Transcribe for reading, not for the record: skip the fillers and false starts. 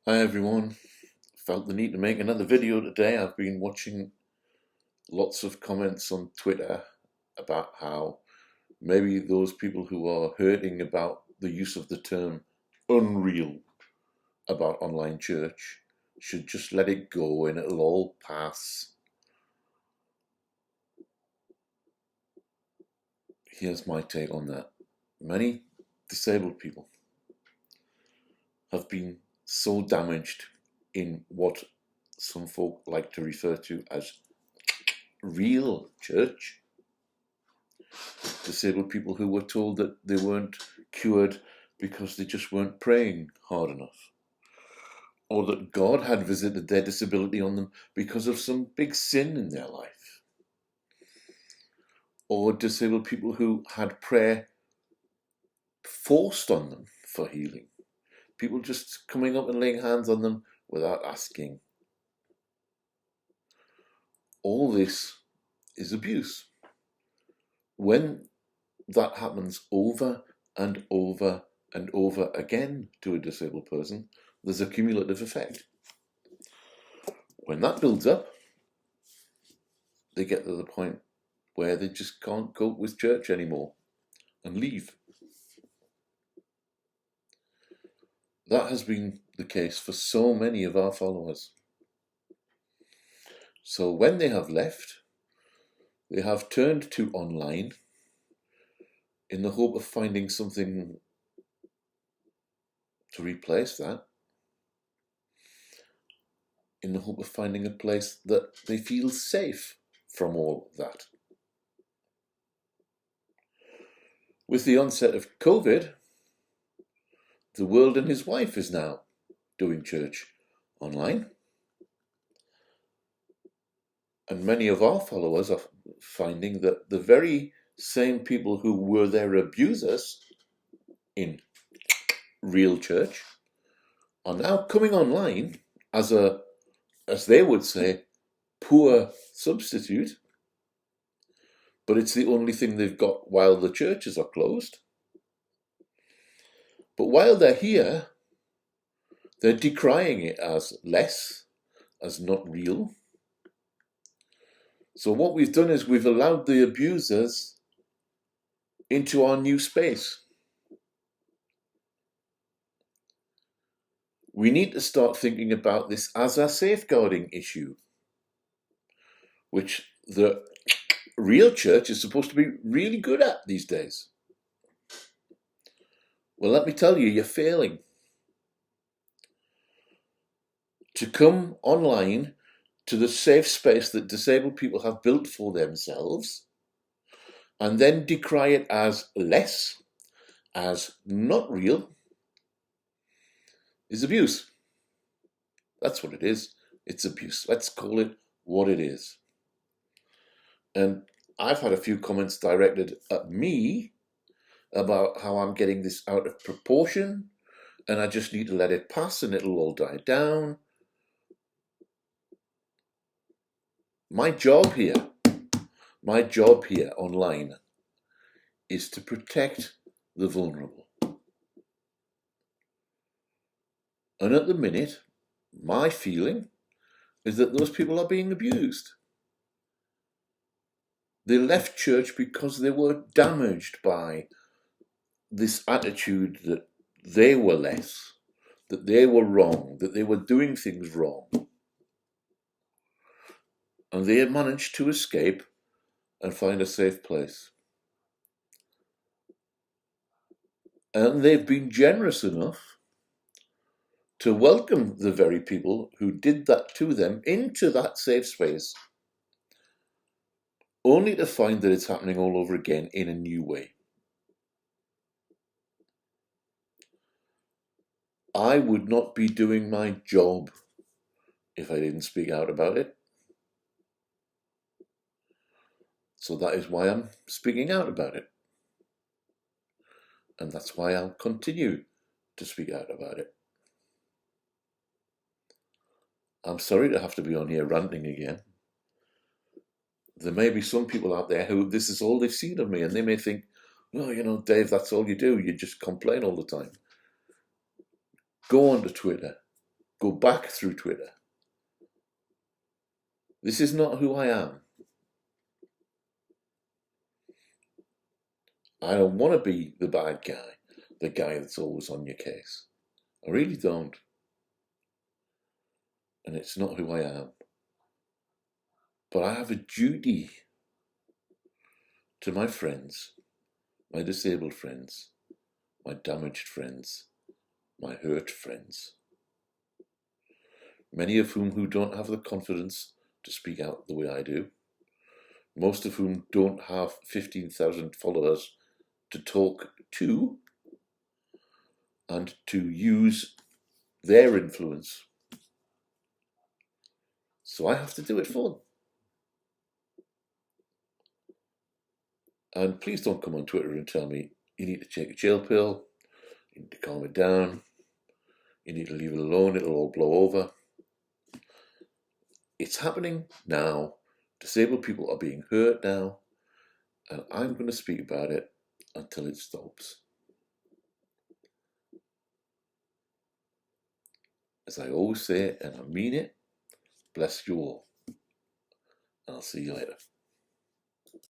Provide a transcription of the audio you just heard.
Hi everyone, felt the need to make another video today. I've been watching lots of comments on Twitter about how maybe those people who are hurting about the use of the term unreal about online church should just let it go and it'll all pass. Here's my take on that. Many disabled people have been so damaged in what some folk like to refer to as real church. Disabled people who were told that they weren't cured because they just weren't praying hard enough, or that God had visited their disability on them because of some big sin in their life, or disabled people who had prayer forced on them for healing, people just coming up and laying hands on them without asking. All this is abuse. When that happens over and over and over again to a disabled person, there's a cumulative effect. When that builds up, they get to the point where they just can't cope with church anymore and leave. That has been the case for so many of our followers. So when they have left, they have turned to online in the hope of finding something to replace that, in the hope of finding a place that they feel safe from all that. With the onset of COVID, the World and his wife is now doing church online. And many of our followers are finding that the very same people who were their abusers in real church are now coming online as they would say, poor substitute, but it's the only thing they've got while the churches are closed. But while they're here, they're decrying it as less, as not real. So what we've done is we've allowed the abusers into our new space. We need to start thinking about this as a safeguarding issue, which the real church is supposed to be really good at these days. Well, let me tell you, you're failing. To come online to the safe space that disabled people have built for themselves and then decry it as less, as not real, is abuse. That's what it is. It's abuse. Let's call it what it is. And I've had a few comments directed at me about how I'm getting this out of proportion and I just need to let it pass and it'll all die down. My job here online is to protect the vulnerable. And at the minute, my feeling is that those people are being abused. They left church because they were damaged by this attitude that they were less, that they were wrong, that they were doing things wrong. And they had managed to escape and find a safe place. And they've been generous enough to welcome the very people who did that to them into that safe space, only to find that it's happening all over again in a new way. I would not be doing my job if I didn't speak out about it. So that is why I'm speaking out about it. And that's why I'll continue to speak out about it. I'm sorry to have to be on here ranting again. There may be some people out there who this is all they've seen of me, and they may think, well, Dave, that's all you do. You just complain all the time. Go onto Twitter, go back through Twitter. This is not who I am. I don't want to be the bad guy, the guy that's always on your case. I really don't. And it's not who I am. But I have a duty to my friends, my disabled friends, my damaged friends, my hurt friends, many of whom don't have the confidence to speak out the way I do, most of whom don't have 15,000 followers to talk to and to use their influence. So I have to do it for them. And please don't come on Twitter and tell me you need to take a jail pill, you need to calm it down, you need to leave it alone, it'll all blow over. It's happening now. Disabled people are being hurt now, and I'm going to speak about it until it stops. As I always say, and I mean it, bless you all. And I'll see you later.